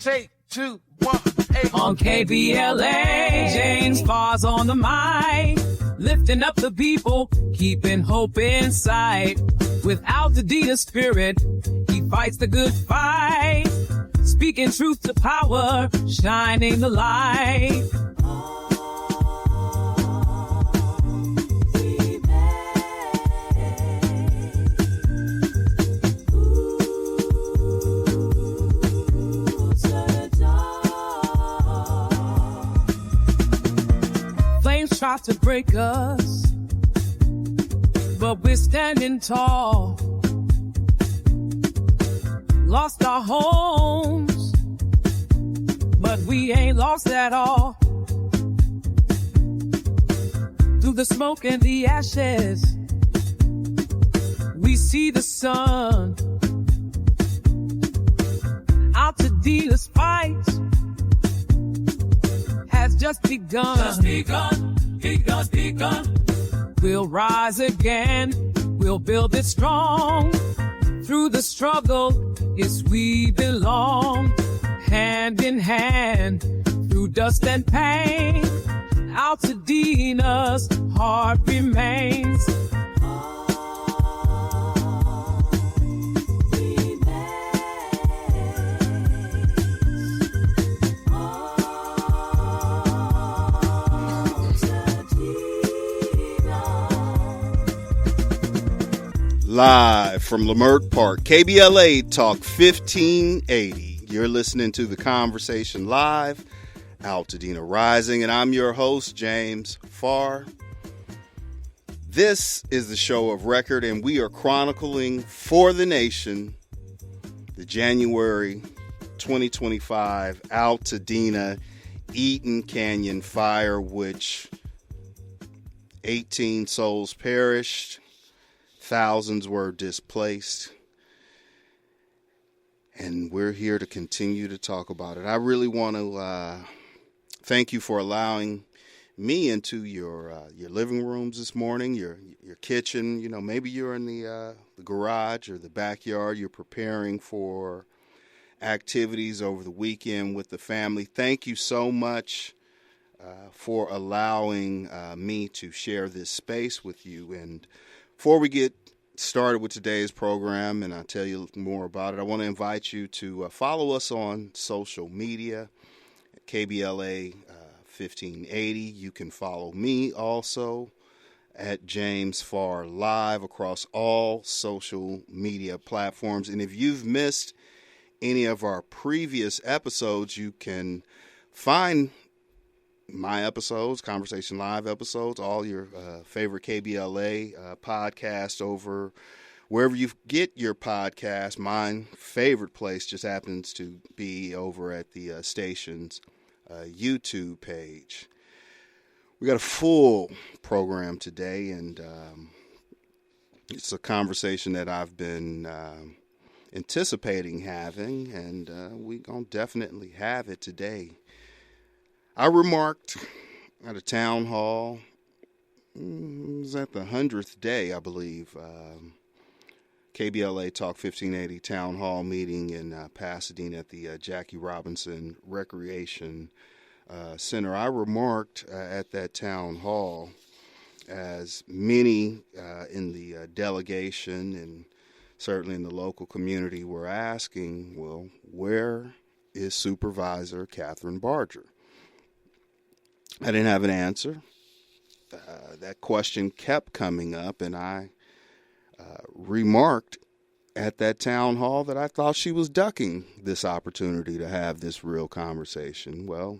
Take 2, 1, 8. On KBLA, James Farr's on the mic, lifting up the people, keeping hope in sight. With Altadena spirit, he fights the good fight, speaking truth to power, shining the light. Try to break us, but we're standing tall. Lost our homes, but we ain't lost at all. Through the smoke and the ashes, we see the sun. Altadena's fight has just begun. Just begun. Begun. We'll rise again, we'll build it strong. Through the struggle, yes, we belong. Hand in hand, through dust and pain, Altadena's heart remains. Live from Leimert Park, KBLA Talk 1580. You're listening to The Conversation Live, Altadena Rising, and I'm your host, James Farr. This is the show of record, and we are chronicling for the nation the January 2025 Altadena Eaton Canyon fire, which 18 souls perished. Thousands were displaced, and we're here to continue to talk about it. I really want to thank you for allowing me into your living rooms this morning, your kitchen. You know, maybe you're in the garage or the backyard. You're preparing for activities over the weekend with the family. Thank you so much for allowing me to share this space with you. And before we get started with today's program, and I'll tell you more about it, I want to invite you to follow us on social media, KBLA 1580. You can follow me also at James Farr Live across all social media platforms. And if you've missed any of our previous episodes, you can find my episodes, Conversation Live episodes, all your favorite KBLA podcasts over wherever you get your podcast. My favorite place just happens to be over at the station's YouTube page. We got a full program today, and it's a conversation that I've been anticipating having, and we're going to definitely have it today. I remarked at a town hall, it was at the 100th day, I believe, KBLA Talk 1580 Town Hall meeting in Pasadena at the Jackie Robinson Recreation Center. I remarked at that town hall, as many in the delegation and certainly in the local community were asking, well, where is Supervisor Kathryn Barger? I didn't have an answer. That question kept coming up, and I remarked at that town hall that I thought she was ducking this opportunity to have this real conversation. Well,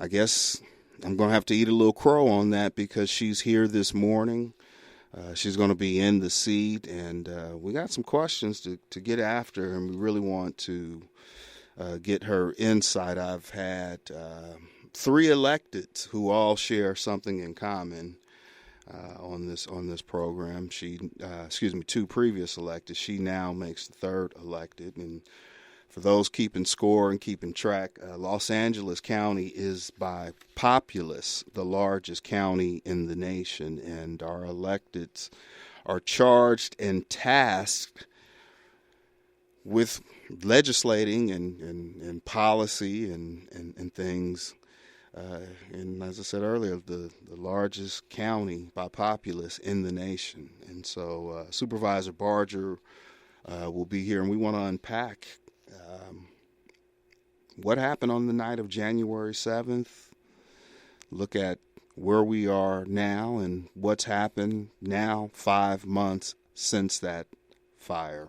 I guess I'm going to have to eat a little crow on that, because she's here this morning. She's going to be in the seat, and we got some questions to get after, and we really want to get her insight. I've had 3 electeds who all share something in common on this program. 2 previous elected. She now makes the 3rd elected. And for those keeping score and keeping track, Los Angeles County is by populace the largest county in the nation, and our electeds are charged and tasked with legislating and policy and things. And as I said earlier, the largest county by populace in the nation. And so Supervisor Barger will be here, and we want to unpack what happened on the night of January 7th, look at where we are now and what's happened now 5 months since that fire.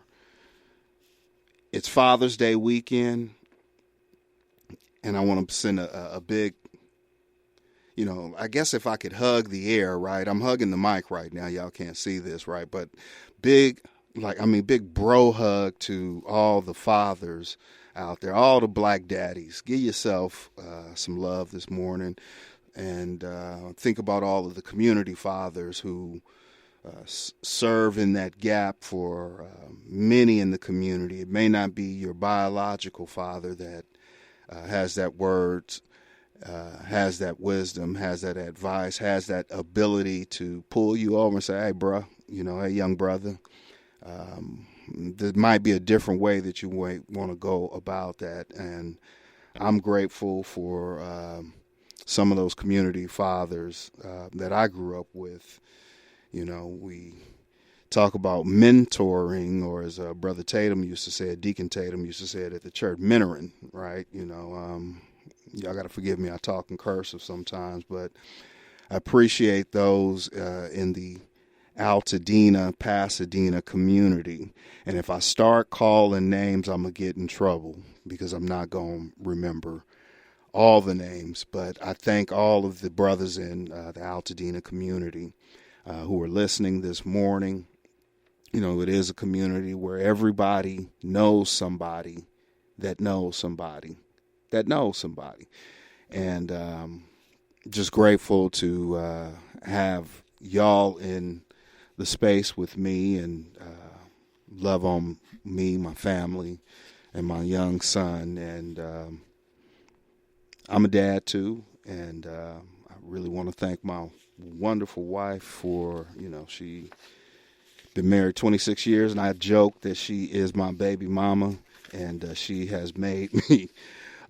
It's Father's Day weekend, and I want to send a big, I guess if I could hug the air, right? I'm hugging the mic right now. Y'all can't see this, right? But big bro hug to all the fathers out there, all the black daddies. Give yourself some love this morning, and think about all of the community fathers who serve in that gap for many in the community. It may not be your biological father that has that words, has that wisdom, has that advice, has that ability to pull you over and say, hey, bro, hey, young brother, there might be a different way that you might want to go about that. And I'm grateful for some of those community fathers that I grew up with. We talk about mentoring, or as Brother Tatum used to say it, Deacon Tatum used to say it at the church, mentoring, right? Y'all got to forgive me, I talk in cursive sometimes, but I appreciate those in the Altadena, Pasadena community. And if I start calling names, I'm going to get in trouble because I'm not going to remember all the names. But I thank all of the brothers in the Altadena community who are listening this morning. It is a community where everybody knows somebody that knows somebody that knows somebody. And just grateful to have y'all in the space with me and love on me, my family, and my young son. And I'm a dad too, and I really want to thank my wonderful wife for, she been married 26 years, and I joke that she is my baby mama, and she has made me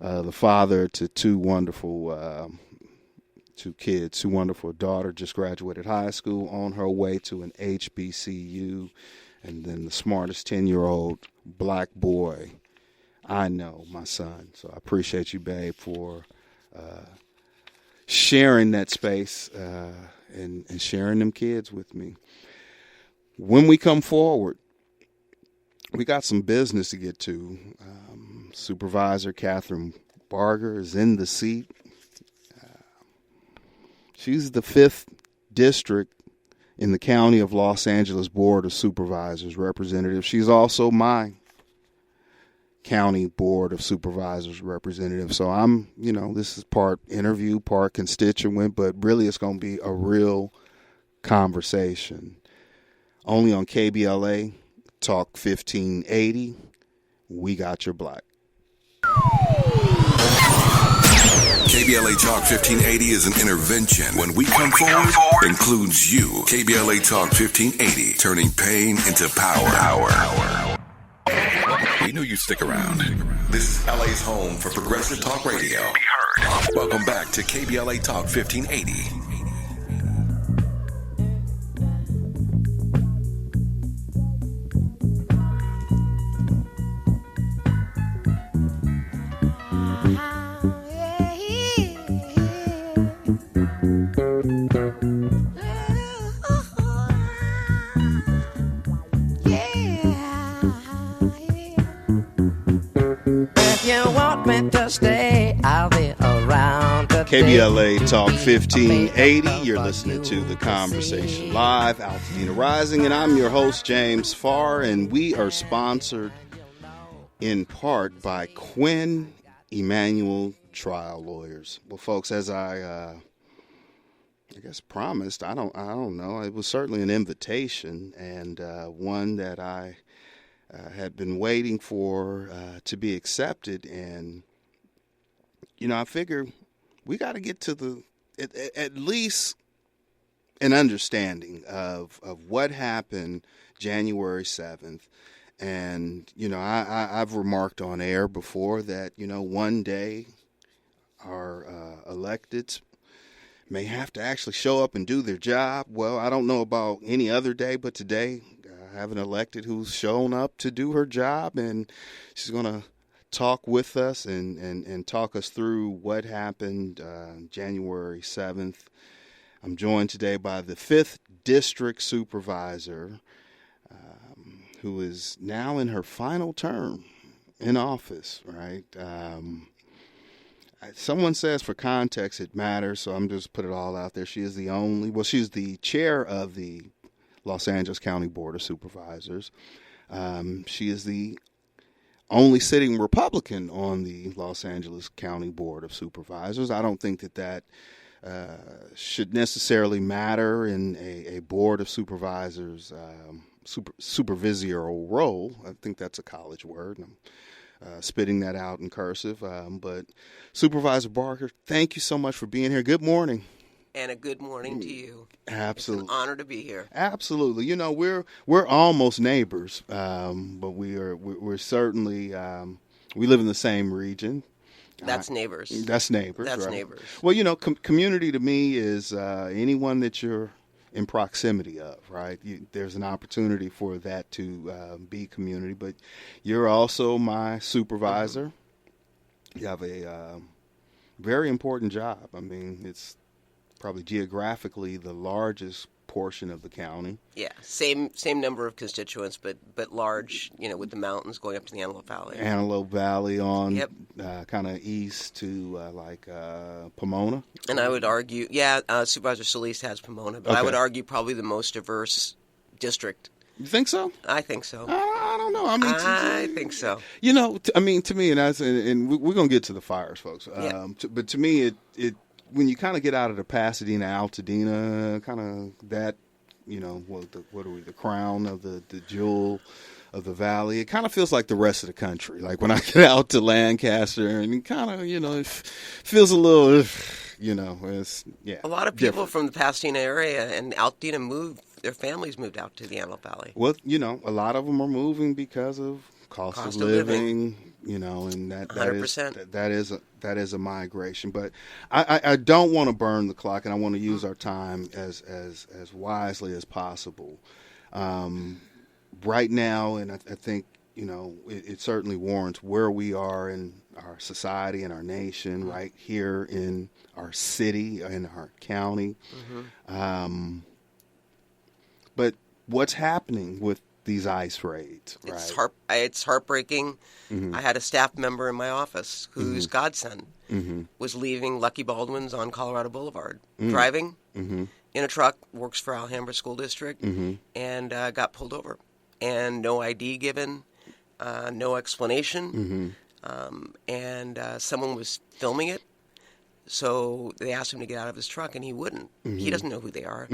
the father to two wonderful two kids, two wonderful daughter, just graduated high school, on her way to an HBCU, and then the smartest 10-year-old black boy I know, my son. So I appreciate you, babe, for sharing that space and sharing them kids with me. When we come forward, we got some business to get to. Supervisor Kathryn Barger is in the seat. She's the 5th district in the County of Los Angeles Board of Supervisors representative. She's also my County Board of Supervisors representative. So I'm, this is part interview, part constituent, but really it's going to be a real conversation. Only on KBLA Talk 1580. We got your black. KBLA Talk 1580 is an intervention. When we come forward, includes you. KBLA Talk 1580, turning pain into power. We knew you'd stick around. This is LA's home for progressive talk radio. Welcome back to KBLA Talk 1580. Stay, I'll be around. KBLA Talk 1580. You're listening to The Conversation Live, Altadena Rising, and I'm your host, James Farr, and we are sponsored in part by Quinn Emanuel Trial Lawyers. Well, folks, as I guess promised, I don't know. It was certainly an invitation, and one that I had been waiting for to be accepted. And I figure we got to get to at least an understanding of what happened January 7th And, I've remarked on air before that, one day our electeds may have to actually show up and do their job. Well, I don't know about any other day, but today I have an elected who's shown up to do her job, and she's going to talk with us and talk us through what happened January 7th. I'm joined today by the 5th District Supervisor, who is now in her final term in office, right? Someone says for context it matters, so I'm just put it all out there. She's the chair of the Los Angeles County Board of Supervisors. She is the only sitting Republican on the Los Angeles County Board of Supervisors. I don't think that should necessarily matter in a Board of Supervisors supervisorial role. I think that's a college word. I'm spitting that out in cursive. But Supervisor Barger, thank you so much for being here. Good morning. And a good morning to you. Absolutely. It's an honor to be here. Absolutely. We're almost neighbors, but we're certainly we live in the same region. That's neighbors. That's neighbors. That's right? neighbors. Well, community to me is anyone that you're in proximity of, right? There's an opportunity for that to be community, but you're also my supervisor. You have a very important job. I mean, it's probably geographically the largest portion of the county. Yeah, same number of constituents, but large, with the mountains going up to the Antelope Valley. Antelope Valley on Yep. Kind of east to Pomona. And I would argue, Supervisor Solis has Pomona, but Okay. I would argue probably the most diverse district. You think so? I think so. I don't know. I mean, I think so. To me, and we're gonna get to the fires, folks. Yeah. But to me, it when you kind of get out of the Pasadena, Altadena, kind of that, what are we, the crown of the jewel of the valley, it kind of feels like the rest of the country. Like when I get out to Lancaster, and it kind of, it feels a little, it's, yeah. A lot of people different. from the Pasadena area and Altadena their families moved out to the Antelope Valley. Well, a lot of them are moving because of cost of living. And that 100%. that is a migration. But I don't want to burn the clock, and I want to use our time as wisely as possible. Right now, and I think it certainly warrants where we are in our society and our nation, right here in our city, in our county. But what's happening with these ICE raids, right? It's heartbreaking. I had a staff member in my office whose godson was leaving Lucky Baldwin's on Colorado Boulevard, driving in a truck, works for Alhambra School District, and got pulled over. And no ID given, no explanation, and someone was filming it. So they asked him to get out of his truck, and he wouldn't. He doesn't know who they are.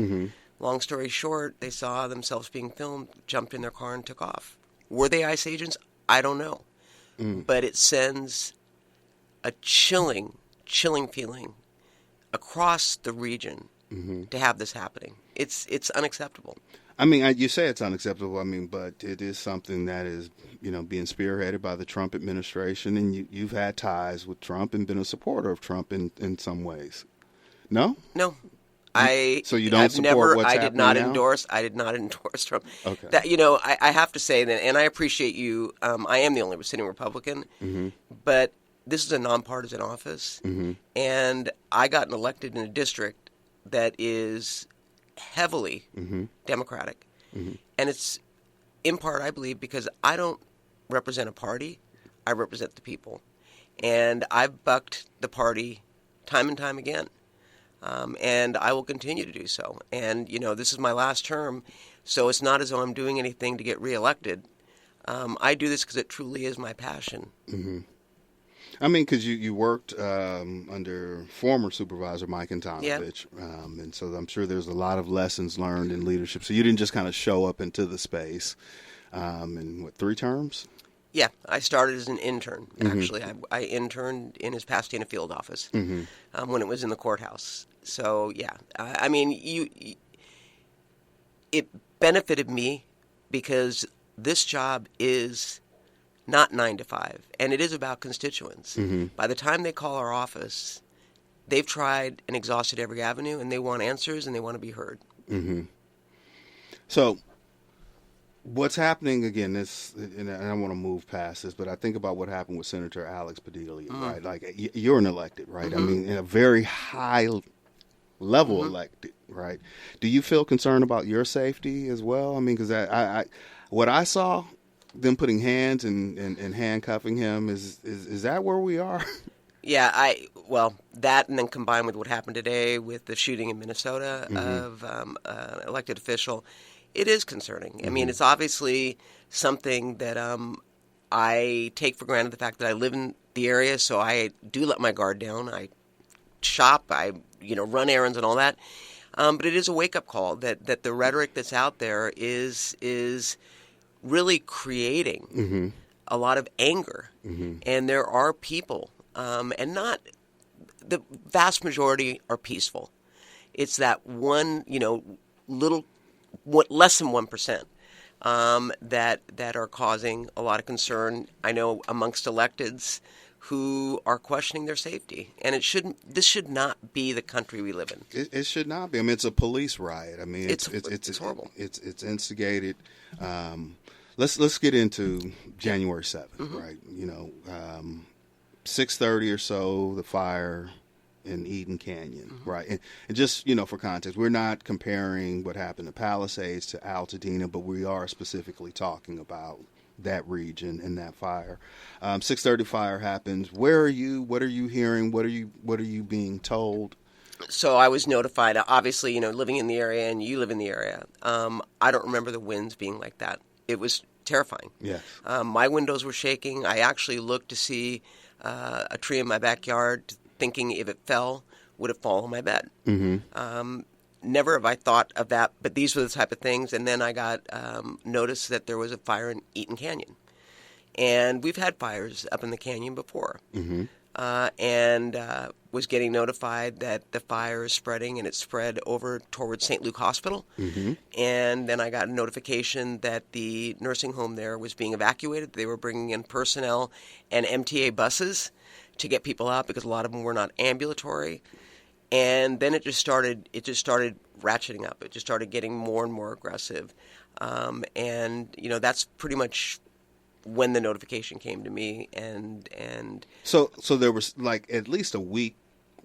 Long story short, they saw themselves being filmed, jumped in their car, and took off. Were they ICE agents? I don't know. But it sends a chilling feeling across the region to have this happening. It's unacceptable. I mean, you say it's unacceptable. I mean, but it is something that is, being spearheaded by the Trump administration, and you've had ties with Trump and been a supporter of Trump in some ways. No? No. So you don't support what's happening now? I did not endorse Trump. Okay. That, I have to say that, and I appreciate you. I am the only sitting Republican, but this is a nonpartisan office, and I got elected in a district that is heavily Democratic, and it's in part, I believe, because I don't represent a party. I represent the people, and I've bucked the party time and time again. And I will continue to do so. And, this is my last term, so it's not as though I'm doing anything to get reelected. I do this because it truly is my passion. I mean, because you worked under former Supervisor Mike Antonovich, and so I'm sure there's a lot of lessons learned in leadership. So you didn't just kind of show up into the space. In 3 terms? Yeah, I started as an intern, actually. I interned in his Pasadena field office when it was in the courthouse. So, yeah, I mean, it benefited me because this job is not 9 to 5, and it is about constituents. By the time they call our office, they've tried and exhausted every avenue, and they want answers, and they want to be heard. So what's happening again, and I don't want to move past this, but I think about what happened with Senator Alex Padilla, right? Like, you're an elected, right? I mean, in a very high level elected, right? Do you feel concerned about your safety as well? I mean, because I what I saw, them putting hands and handcuffing him, is that where we are? Yeah, well, that, and then combined with what happened today with the shooting in Minnesota of an elected official, it is concerning. I mean, it's obviously something that I take for granted, the fact that I live in the area, so I do let my guard down. I shop, I run errands and all that. But it is a wake-up call that the rhetoric that's out there is really creating a lot of anger. And there are people, and not the vast majority are peaceful. It's that one, less than 1% that are causing a lot of concern. I know amongst electeds who are questioning their safety, and this should not be the country we live in. It should not be. I mean, it's a police riot. I mean, it's horrible. It's instigated. Let's get into January 7th, right? 6:30 or so, the fire in Eden Canyon, right? And just, for context, we're not comparing what happened to Palisades to Altadena, but we are specifically talking about that region and that fire. 6:30 fire happens. Where are you? What are you hearing? What are you being told? So I was notified, obviously, living in the area, and you live in the area. I don't remember the winds being like that. It was terrifying. Yes. My windows were shaking. I actually looked to see a tree in my backyard, thinking if it fell, would it fall on my bed? Never have I thought of that, but these were the type of things. And then I got notice that there was a fire in Eaton Canyon. And we've had fires up in the canyon before. And was getting notified that the fire is spreading, and it spread over towards St. Luke Hospital. And then I got a notification that the nursing home there was being evacuated. They were bringing in personnel and MTA buses to get people out because a lot of them were not ambulatory. And then it just started ratcheting up. It just started getting more and more aggressive. And that's pretty much when the notification came to me. And so there was like at least a week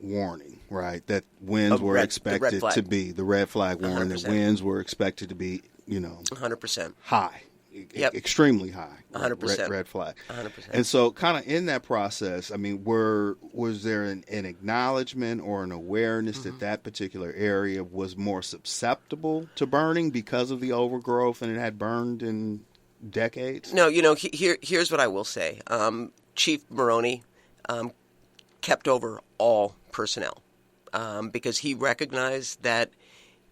warning, right? That winds were expected to be the red flag warning. 100%. That winds were expected to be 100% high. Extremely high. 100%. Red flag. 100%. And so kind of in that process, I mean, was there an acknowledgement or an awareness that particular area was more susceptible to burning because of the overgrowth and it had burned in decades? No, here's what I will say. Chief Maroney kept over all personnel because he recognized that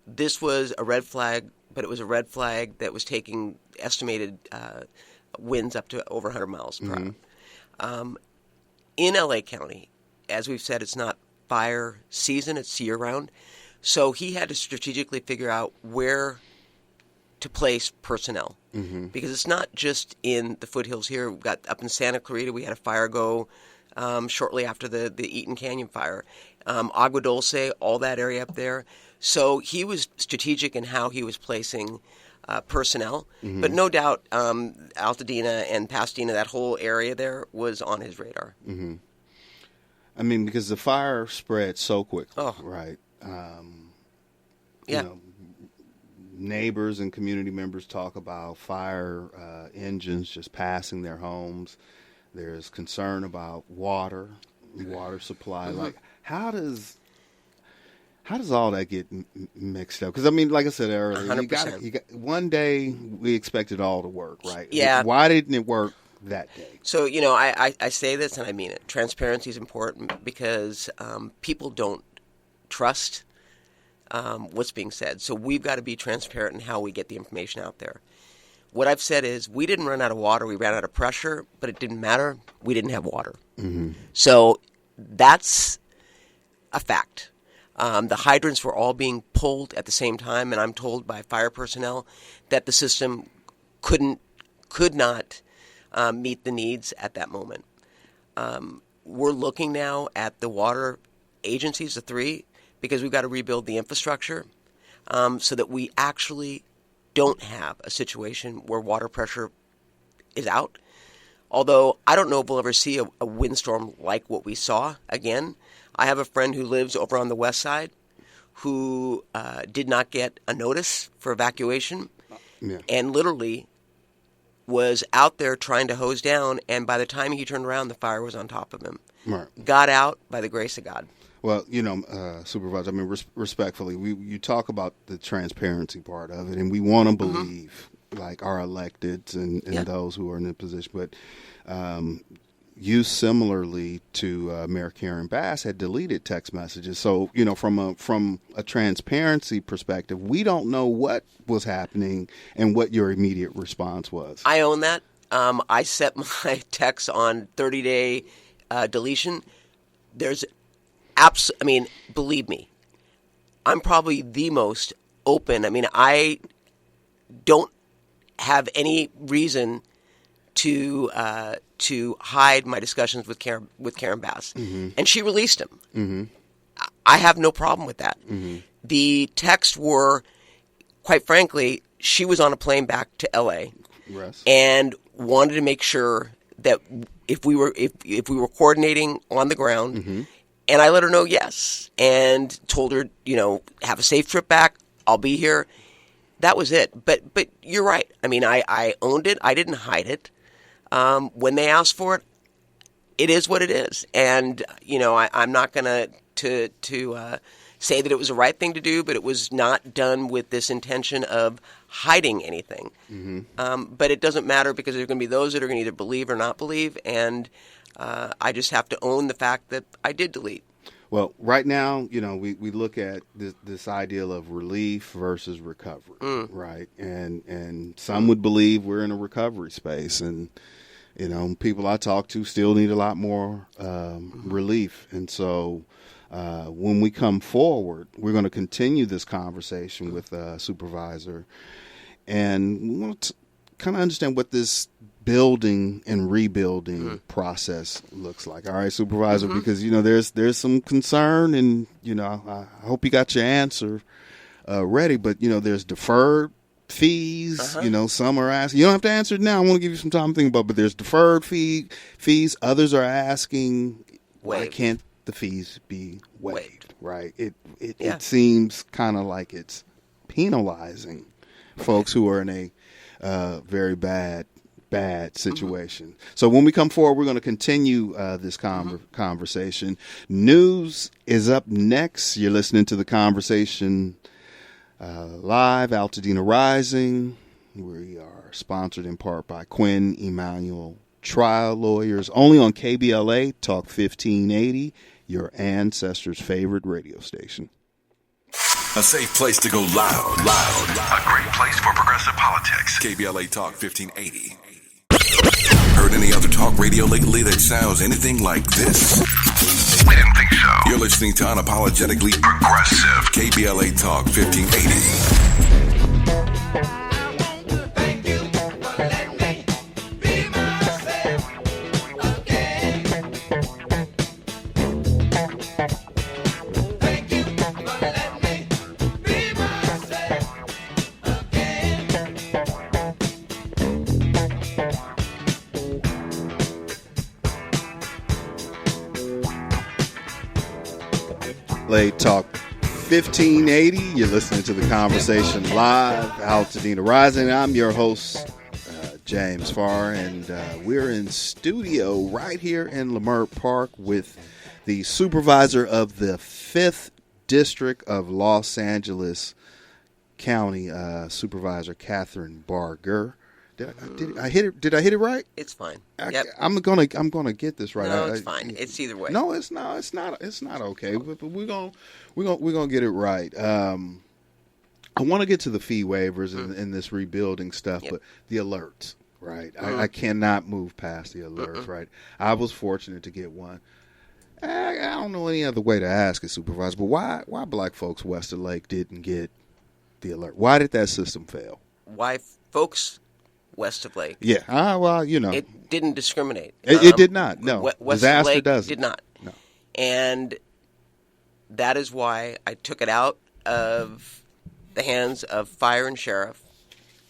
this was a red flag, but it was a red flag that was taking estimated winds up to over 100 miles per hour. In L.A. County, as we've said, it's not fire season, it's year-round. So he had to strategically figure out where to place personnel because it's not just in the foothills here. We've got up in Santa Clarita, we had a fire go shortly after the Eaton Canyon fire. Agua Dulce, all that area up there. So he was strategic in how he was placing personnel. But no doubt Altadena and Pasadena, that whole area there, was on his radar. I mean, because the fire spread so quickly, right? Neighbors and community members talk about fire engines just passing their homes. There's concern about water supply. Like, how does all that get mixed up? Because, I mean, like I said earlier, 100%. you got one day we expect it all to work, right? Yeah. Why didn't it work that day? So, I say this and I mean it. Transparency is important because people don't trust what's being said. So we've got to be transparent in how we get the information out there. What I've said is we didn't run out of water. We ran out of pressure, but it didn't matter. We didn't have water. So that's a fact. The hydrants were all being pulled at the same time, and I'm told by fire personnel that the system couldn't could not meet the needs at that moment. We're looking now at the water agencies, the three, because we've got to rebuild the infrastructure so that we actually don't have a situation where water pressure is out. Although I don't know if we'll ever see a windstorm like what we saw again. I have a friend who lives over on the west side who did not get a notice for evacuation and literally was out there trying to hose down, and by the time he turned around, the fire was on top of him. Right. Got out by the grace of God. Well, Supervisor, I mean, respectfully, you talk about the transparency part of it, and we want to believe, like, our electeds and those who are in the position. But you, similarly to Mayor Karen Bass, had deleted text messages. So, from a transparency perspective, we don't know what was happening and what your immediate response was. I own that. I set my text on 30-day deletion. There's believe me, I'm probably the most open. I mean, I don't have any reason to hide my discussions with Karen Bass, and she released them. I have no problem with that. The texts were, quite frankly, she was on a plane back to L.A. and wanted to make sure that if we were coordinating on the ground. And I let her know yes, and told her, have a safe trip back. I'll be here. That was it. But you're right. I mean, I owned it. I didn't hide it. When they asked for it, it is what it is. And I'm not going to say that it was the right thing to do, but it was not done with this intention of hiding anything. But it doesn't matter, because there are going to be those that are going to either believe or not believe, and I just have to own the fact that I did delete. Well, right now, we look at this ideal of relief versus recovery, right? And some would believe we're in a recovery space, and people I talk to still need a lot more relief. And so when we come forward, we're going to continue this conversation with Supervisor, and we want to kind of understand what this building and rebuilding process looks like. All right, Supervisor, because there's some concern, and I hope you got your answer ready. But there's deferred fees. Some are asking. You don't have to answer it now. I want to give you some time to think about. But there's deferred fees. Others are asking, why can't the fees be waived? Right. It seems kind of like it's penalizing folks who are in a very bad situation. So when we come forward, we're going to continue this conversation. News is up next. You're listening to the conversation live, Altadena Rising. We are sponsored in part by Quinn Emanuel Trial Lawyers, only on KBLA Talk 1580, your ancestors' favorite radio station. A safe place to go loud. A great place for progressive politics. KBLA Talk 1580. Heard any other talk radio lately that sounds anything like this? We didn't think so. You're listening to Unapologetically Progressive. KBLA Talk 1580. Late Talk 1580. You're listening to the conversation live, Altadena Rising. I'm your host, James Farr, and we're in studio right here in Leimert Park with the supervisor of the 5th District of Los Angeles County, Supervisor Kathryn Barger. Did I hit it? Did I hit it right? It's fine. I'm gonna get this right. No, it's fine. It's either way. No, it's not. It's not okay. But we're gonna get it right. I want to get to the fee waivers and this rebuilding stuff, but the alerts, right? I cannot move past the alerts, right? I was fortunate to get one. I don't know any other way to ask it, Supervisor, but why black folks west of Lake didn't get the alert? Why did that system fail? Why folks west of Lake. Yeah. Well, It didn't discriminate. It did not. No. West Disaster of Lake doesn't. did not. No. And that is why I took it out of the hands of fire and sheriff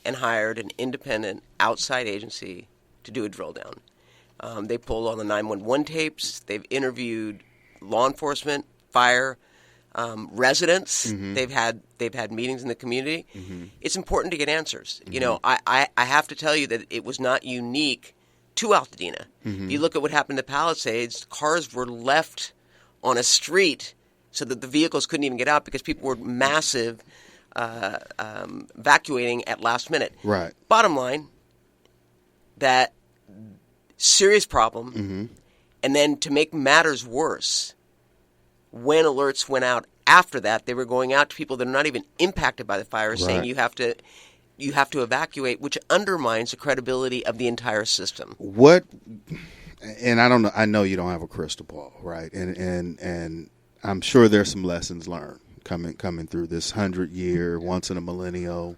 and hired an independent outside agency to do a drill down. They pulled all the 911 tapes. They've interviewed law enforcement, fire, residents. Mm-hmm. They've had meetings in the community. Mm-hmm. It's important to get answers. Mm-hmm. I have to tell you that it was not unique to Altadena. Mm-hmm. You look at what happened to Palisades, cars were left on a street so that the vehicles couldn't even get out because people were massive evacuating at last minute. Right. Bottom line, that serious problem. Mm-hmm. And then to make matters worse, when alerts went out after that, they were going out to people that are not even impacted by the fire, saying you have to evacuate, which undermines the credibility of the entire system. What? And I don't know. I know you don't have a crystal ball, right? And I'm sure there's some lessons learned coming through this 100-year, once in a millennial,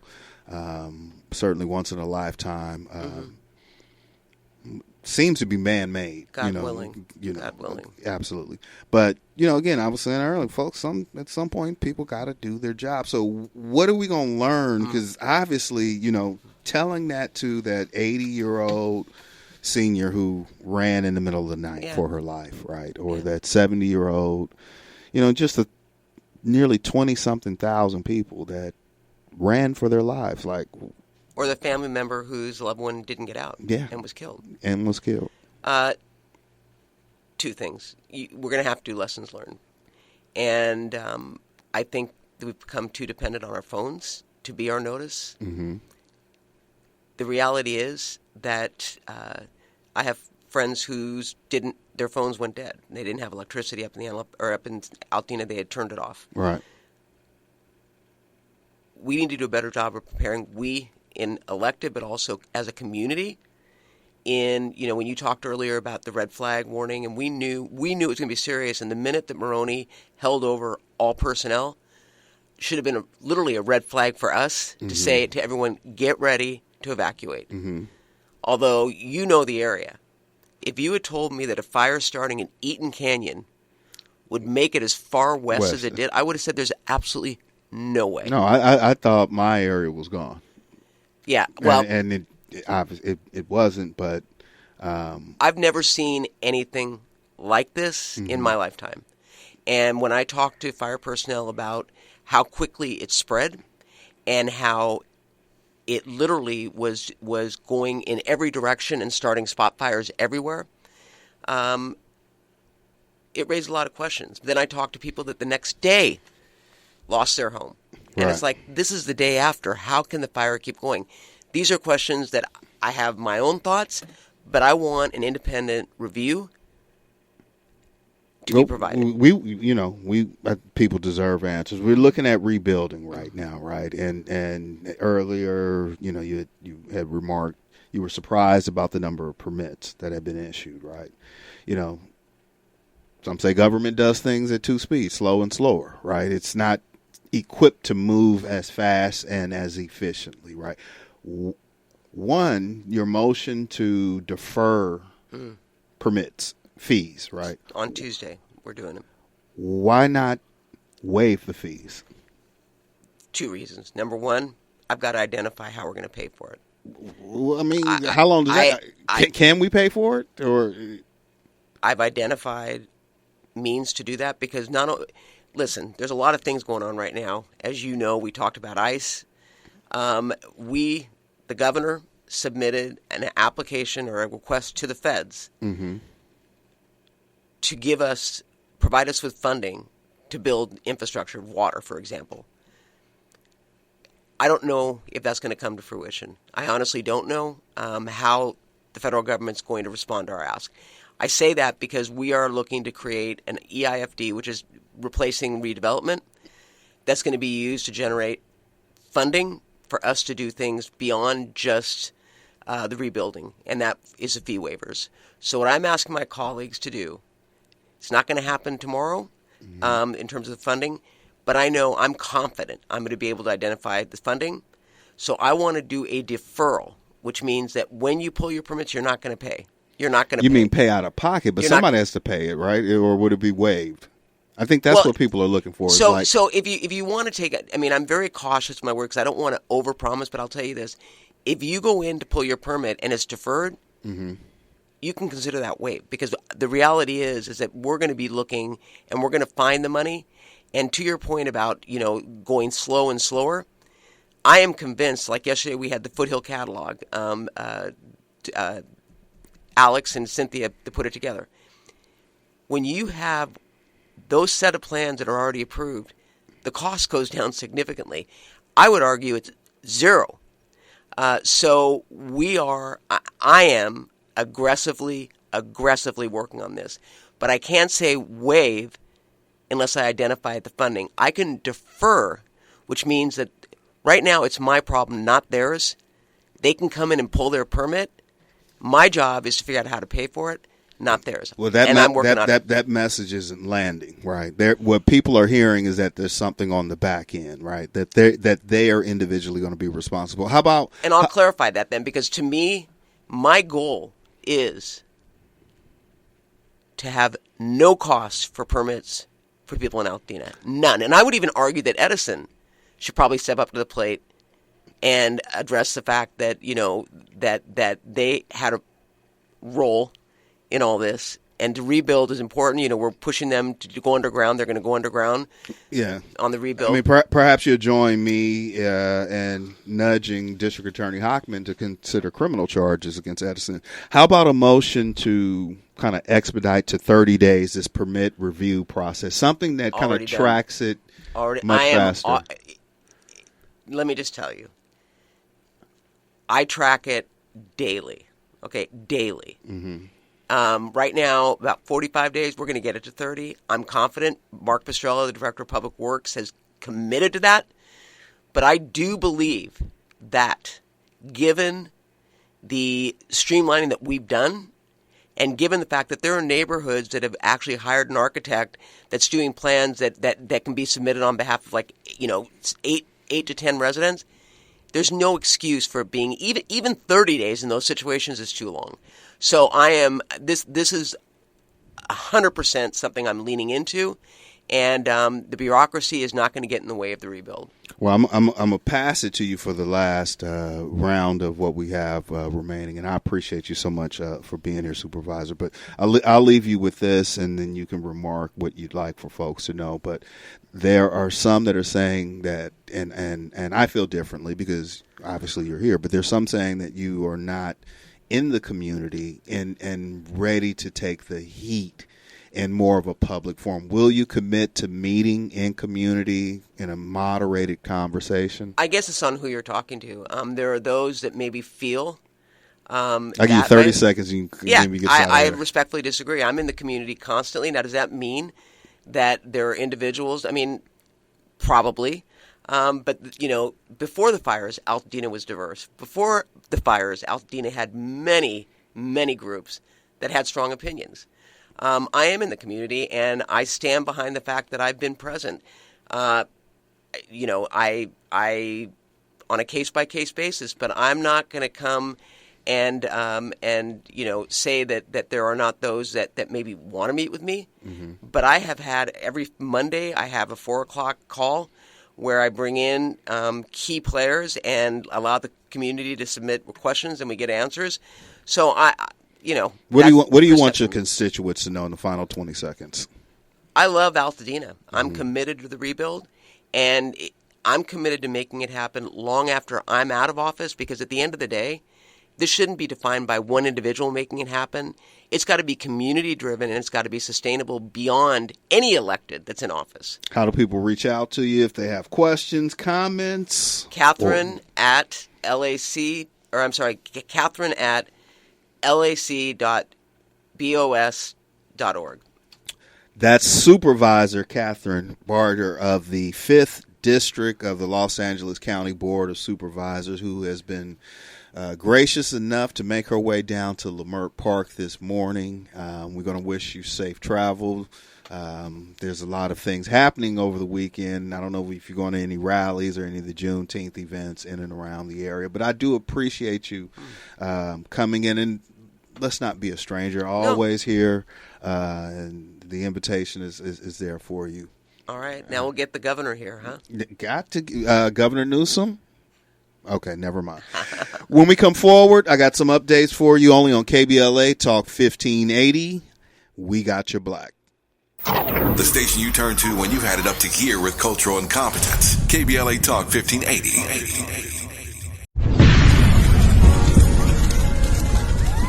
certainly once in a lifetime. Seems to be man-made. God willing. God willing. Absolutely. But, again, I was saying earlier, folks, at some point, people got to do their job. So what are we going to learn? Because obviously, telling that to that 80-year-old senior who ran in the middle of the night for her life, right? Or that 70-year-old, just the nearly 20-something thousand people that ran for their lives, like... Or the family member whose loved one didn't get out and was killed. Two things. We're going to have to do lessons learned. And I think that we've become too dependent on our phones to be our notice. Mm-hmm. The reality is that I have friends their phones went dead. They didn't have electricity up in Altadena. They had turned it off. Right. We need to do a better job of preparing. In elected, but also as a community. When you talked earlier about the red flag warning, and we knew it was going to be serious. And the minute that Maroney held over all personnel, should have been literally a red flag for us to say to everyone, get ready to evacuate. Mm-hmm. Although the area, if you had told me that a fire starting in Eaton Canyon would make it as far west as it did, I would have said there's absolutely no way. No, I thought my area was gone. Yeah, well, and it wasn't, but I've never seen anything like this in my lifetime. And when I talk to fire personnel about how quickly it spread and how it literally was going in every direction and starting spot fires everywhere, it raised a lot of questions. Then I talked to people that the next day lost their home. And it's like, this is the day after. How can the fire keep going? These are questions that I have my own thoughts, but I want an independent review to be provided. People deserve answers. We're looking at rebuilding right now, right? And earlier, you had remarked you were surprised about the number of permits that have been issued, right? Some say government does things at two speeds, slow and slower, right? It's not equipped to move as fast and as efficiently, right? One, your motion to defer permits, fees, right? On Tuesday, we're doing it. Why not waive the fees? Two reasons. Number one, I've got to identify how we're going to pay for it. Well, how long does that? Can we pay for it? Or I've identified means to do that because listen, there's a lot of things going on right now. As you know, we talked about ICE. The governor submitted an application or a request to the feds to provide us with funding to build infrastructure, water, for example. I don't know if that's going to come to fruition. I honestly don't know how the federal government's going to respond to our ask. I say that because we are looking to create an EIFD, which is replacing redevelopment, that's going to be used to generate funding for us to do things beyond just the rebuilding, and that is the fee waivers. So what I'm asking my colleagues to do, it's not going to happen tomorrow in terms of the funding, but I'm confident I'm going to be able to identify the funding. So I want to do a deferral which means that when you pull your permits, you're not going to pay. You're not going to. You mean pay out of pocket, but somebody has to pay it, right? Or would it be waived? I think that's what people are looking for. So if you want to take it, I mean, I'm very cautious with my word because I don't want to overpromise, but I'll tell you this: if you go in to pull your permit and it's deferred, you can consider that waived, because the reality is that we're going to be looking and we're going to find the money. And to your point about going slow and slower, I am convinced. Like yesterday, we had the Foothill catalog. Alex and Cynthia to put it together. When you have those set of plans that are already approved, the cost goes down significantly. I would argue it's zero. So I am aggressively working on this. But I can't say waive unless I identify the funding. I can defer, which means that right now it's my problem, not theirs. They can come in and pull their permit. My job is to figure out how to pay for it, not theirs. Well, I'm working on it. That message isn't landing, right? What people are hearing is that there's something on the back end, right? That they are individually going to be responsible. How about? And I'll clarify that then, because to me, my goal is to have no costs for permits for people in Altadena, none. And I would even argue that Edison should probably step up to the plate and address the fact that that they had a role in all this, and to rebuild is important. We're pushing them to go underground. They're going to go underground. Yeah. On the rebuild. I mean, perhaps you'll join me in nudging District Attorney Hockman to consider criminal charges against Edison. How about a motion to kind of expedite to 30 days this permit review process? Something that kind of tracks it much faster. Let me just tell you. I track it daily. Okay, daily. Right now, about 45 days, we're going to get it to 30. I'm confident. Mark Pastrello, the Director of Public Works, has committed to that. But I do believe that given the streamlining that we've done, and given the fact that there are neighborhoods that have actually hired an architect that's doing plans that can be submitted on behalf of 8 to 10 residents, there's no excuse for it being even 30 days in those situations is too long. So this is 100% something I'm leaning into, and the bureaucracy is not going to get in the way of the rebuild. Well, I'm gonna pass it to you for the last round of what we have remaining, and I appreciate you so much for being here, Supervisor. But I'll leave you with this, and then you can remark what you'd like for folks to know. But there are some that are saying that, and I feel differently because obviously you're here, but there's some saying that you are not in the community and ready to take the heat in more of a public forum. Will you commit to meeting in community in a moderated conversation? I guess it's on who you're talking to. There are those that maybe feel. I'll give you 30 seconds. You can maybe get I respectfully disagree. I'm in the community constantly. Now, does that mean that there are individuals? I mean, probably. But, before the fires, Altadena was diverse. Before the fires, Altadena had many, many groups that had strong opinions. I am in the community, and I stand behind the fact that I've been present. I on a case-by-case basis, but I'm not going to come and say that there are not those that maybe want to meet with me. But I have had every Monday, I have a 4:00 call where I bring in key players and allow the community to submit questions, and we get answers. So what do you want your constituents to know in the final 20 seconds? I love Altadena. I'm committed to the rebuild, and I'm committed to making it happen long after I'm out of office, because at the end of the day, this shouldn't be defined by one individual making it happen. It's got to be community-driven, and it's got to be sustainable beyond any elected that's in office. How do people reach out to you if they have questions, comments? Kathryn at lac.bos.org. That's Supervisor Kathryn Barger of the 5th District of the Los Angeles County Board of Supervisors, who has been gracious enough to make her way down to Lamert Park this morning. We're going to wish you safe travel. There's a lot of things happening over the weekend. I don't know if you're going to any rallies or any of the Juneteenth events in and around the area, but I do appreciate you coming in. And let's not be a stranger. Always here, and the invitation is there for you. All right. Now we'll get the governor here, huh? Got to Governor Newsom. Okay, never mind. When we come forward, I got some updates for you only on KBLA Talk 1580. We got your black. The station you turn to when you've had it up to gear with cultural incompetence. KBLA Talk 1580.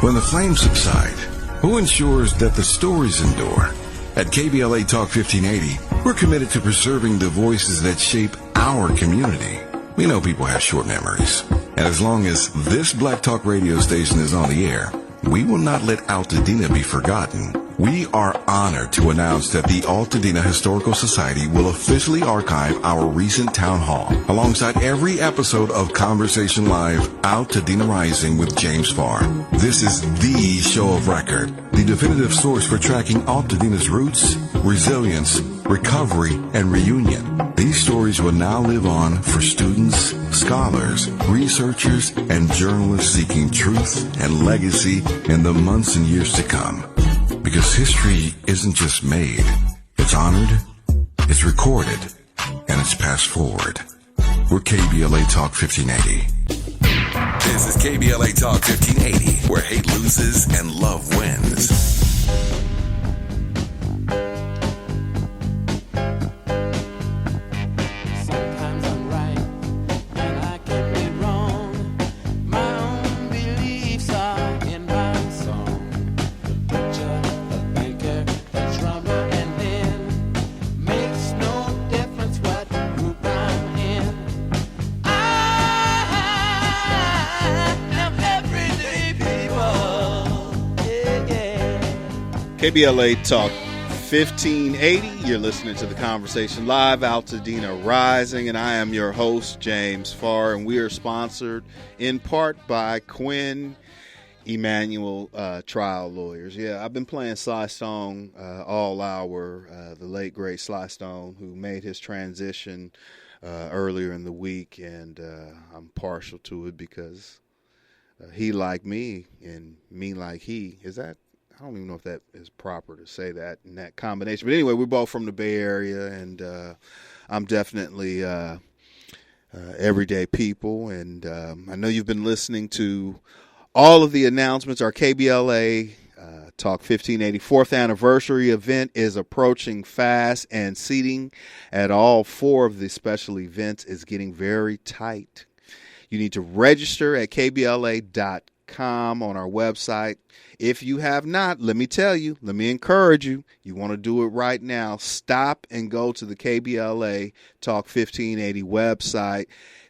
When the flames subside, who ensures that the stories endure? At KBLA Talk 1580, we're committed to preserving the voices that shape our community. We know people have short memories, and as long as this Black Talk radio station is on the air, we will not let Altadena be forgotten. We are honored to announce that the Altadena Historical Society will officially archive our recent town hall alongside every episode of Conversation Live Altadena Rising with James Farr. This is the show of record, the definitive source for tracking Altadena's roots, resilience, recovery, and reunion. These stories will now live on for students, scholars, researchers, and journalists seeking truth and legacy in the months and years to come. Because history isn't just made, it's honored, it's recorded, and it's passed forward. We're KBLA Talk 1580. This is KBLA Talk 1580, where hate loses and love wins. KBLA Talk 1580. You're listening to the Conversation Live, Altadena Rising, and I am your host, James Farr, and we are sponsored in part by Quinn Emanuel Trial Lawyers. Yeah, I've been playing Sly Stone all hour, the late, great Sly Stone, who made his transition earlier in the week, and I'm partial to it because he like me and me like he. Is that? I don't even know if that is proper to say that in that combination. But anyway, we're both from the Bay Area, and I'm definitely everyday people. And I know you've been listening to all of the announcements. Our KBLA Talk 1580 4th anniversary event is approaching fast, and seating at all 4 of the special events is getting very tight. You need to register at kbla.com on our website. If you have not, let me encourage you, you want to do it right now. Stop and go to the KBLA Talk 1580 website.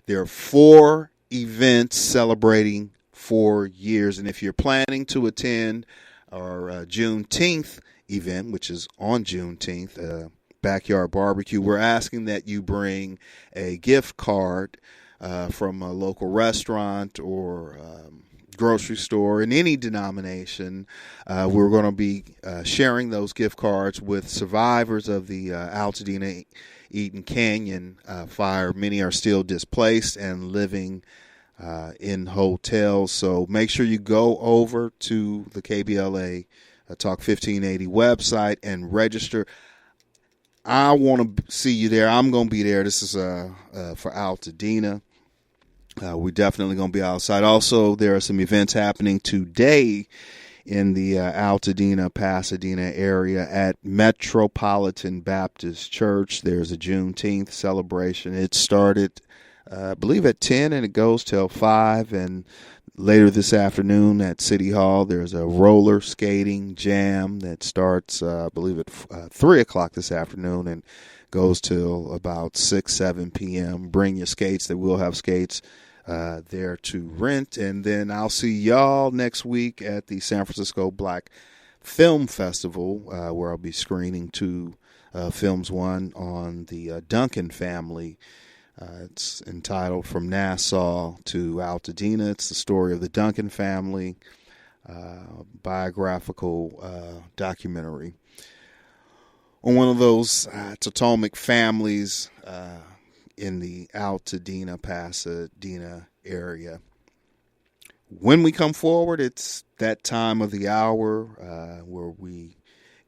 There are 4 events celebrating 4 years. And if you're planning to attend our Juneteenth event, which is on Juneteenth, backyard barbecue, we're asking that you bring a gift card from a local restaurant or grocery store in any denomination. We're going to be sharing those gift cards with survivors of the Altadena Eaton Canyon fire. Many are still displaced and living in hotels. So make sure you go over to the KBLA Talk 1580 website and register. I want to see you there. I'm going to be there. This is for Altadena. We're definitely going to be outside. Also, there are some events happening today in the Altadena, Pasadena area at Metropolitan Baptist Church. There's a Juneteenth celebration. It started, I believe, at 10 and it goes till 5. And later this afternoon at City Hall, there's a roller skating jam that starts, I believe, at 3 o'clock this afternoon and goes till about 6, 7 p.m. Bring your skates. They will have skates there to rent. And then I'll see y'all next week at the San Francisco Black Film Festival, where I'll be screening 2 films, one on the Duncan family It's entitled From Nassau to Altadena. It's the story of the Duncan family, biographical documentary on one of those Potomac families in the Altadena, Pasadena area. When we come forward, it's that time of the hour where we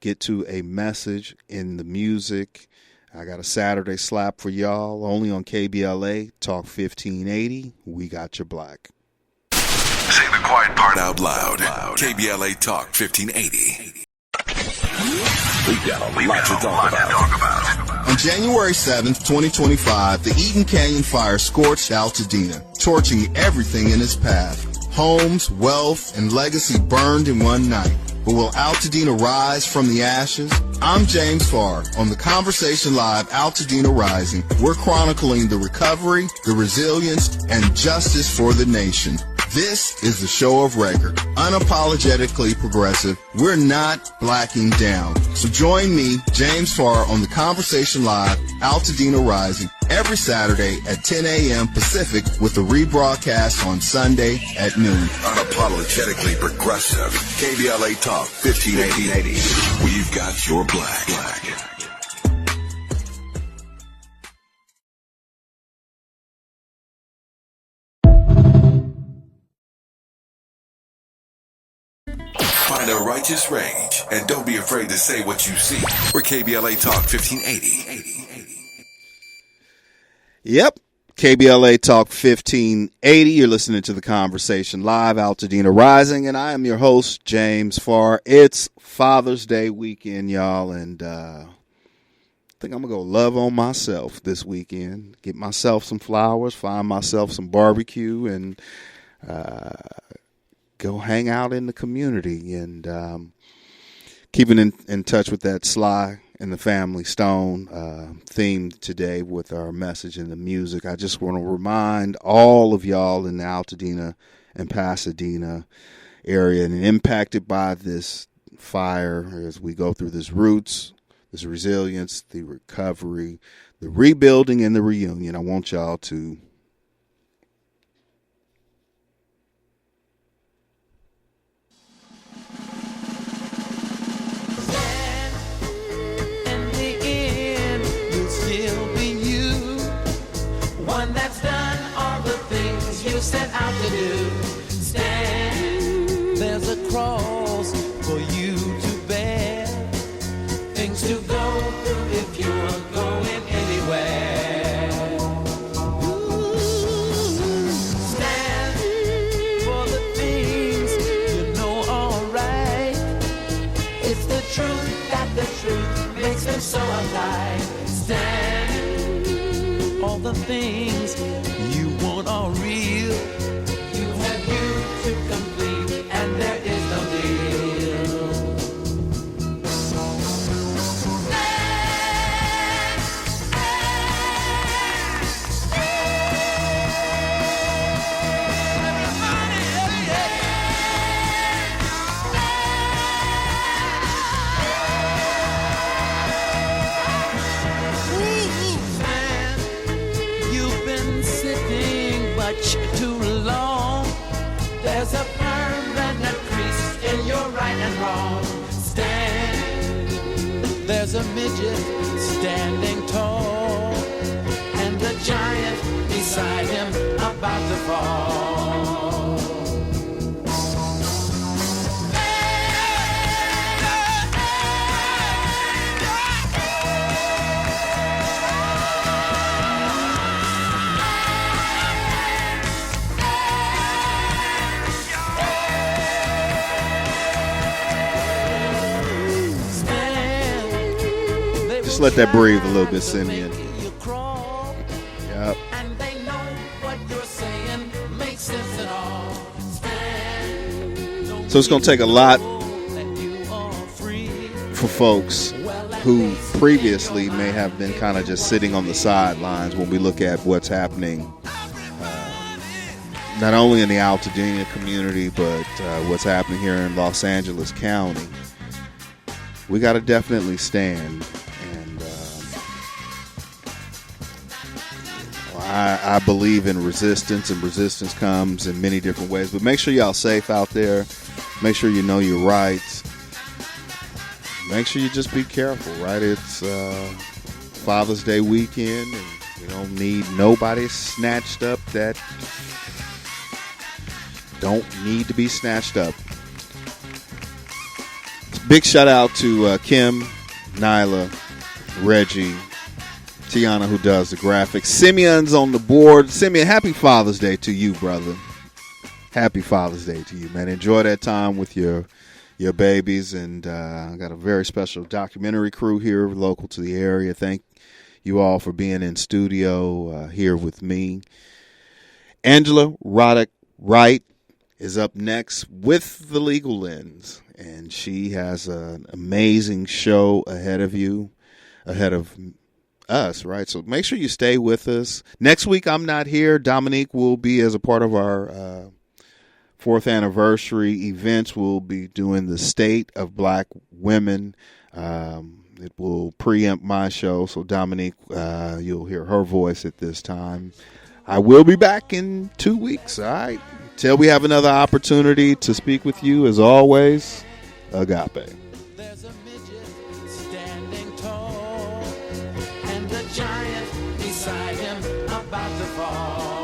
get to a message in the music. I got a Saturday slap for y'all, only on KBLA Talk 1580. We got your black. Say the quiet part out loud. KBLA Talk 1580. We got a lot to talk about. On January 7th, 2025, the Eaton Canyon fire scorched Altadena, torching everything in its path. Homes, wealth, and legacy burned in one night. But will Altadena rise from the ashes? I'm James Farr. On the Conversation Live Altadena Rising, we're chronicling the recovery, the resilience, and justice for the nation. This is the show of record, unapologetically progressive. We're not blacking down. So join me, James Farr, on the Conversation Live Altadena Rising every Saturday at 10 a.m. Pacific with a rebroadcast on Sunday at noon. Unapologetically progressive. KBLA Talk 1580. We've got your black. Find a righteous rage and don't be afraid to say what you see. We're KBLA Talk 1580. Yep. KBLA Talk 1580. You're listening to the Conversation Live, Altadena Rising, and I am your host, James Farr. It's Father's Day weekend, y'all, and I think I'm going to go love on myself this weekend. Get myself some flowers, find myself some barbecue, and go hang out in the community. And keeping in touch with that Sly and the Family Stone theme today with our message in the music. I just want to remind all of y'all in the Altadena and Pasadena area and impacted by this fire as we go through this roots, this resilience, the recovery, the rebuilding, and the reunion. I want y'all to set out to do. Stand, there's a cross for you to bear, things to go through if you're going anywhere. Stand for the things you know are right. It's the truth that the truth makes them so alive. Stand, all the things you want are real. You have you to complete, and there is no deal. Man, you've been sitting much too long. There's a permanent crease in your right and wrong. Stand, there's a midget standing tall, and the giant beside him about to fall. just let that breathe a little bit, Simeon. Yep. So it's going to take a lot for folks who previously may have been kind of just sitting on the sidelines when we look at what's happening not only in the Altadena community, but what's happening here in Los Angeles County. We got to definitely stand. And I believe in resistance, and resistance comes in many different ways. But make sure y'all safe out there. Make sure you know your rights. Make sure you just be careful, right? It's Father's Day weekend, and we don't need nobody snatched up that don't need to be snatched up. Big shout out to Kim, Nyla, Reggie, Tiana, who does the graphics. Simeon's on the board. Simeon, happy Father's Day to you, brother. Happy Father's Day to you, man. Enjoy that time with your babies. And I got a very special documentary crew here local to the area. Thank you all for being in studio here with me. Angela Roddick Wright is up next with The Legal Lens. And she has an amazing show ahead of us, right? So make sure you stay with us. Next week, I'm not here. Dominique will be as a part of our 4th anniversary events. We'll be doing the state of black women. It will preempt my show. So Dominique, you'll hear her voice at this time. I will be back in 2 weeks, all right? Till we have another opportunity to speak with you, as always, Agape. There's a midget standing tall, and the giant beside him about to fall.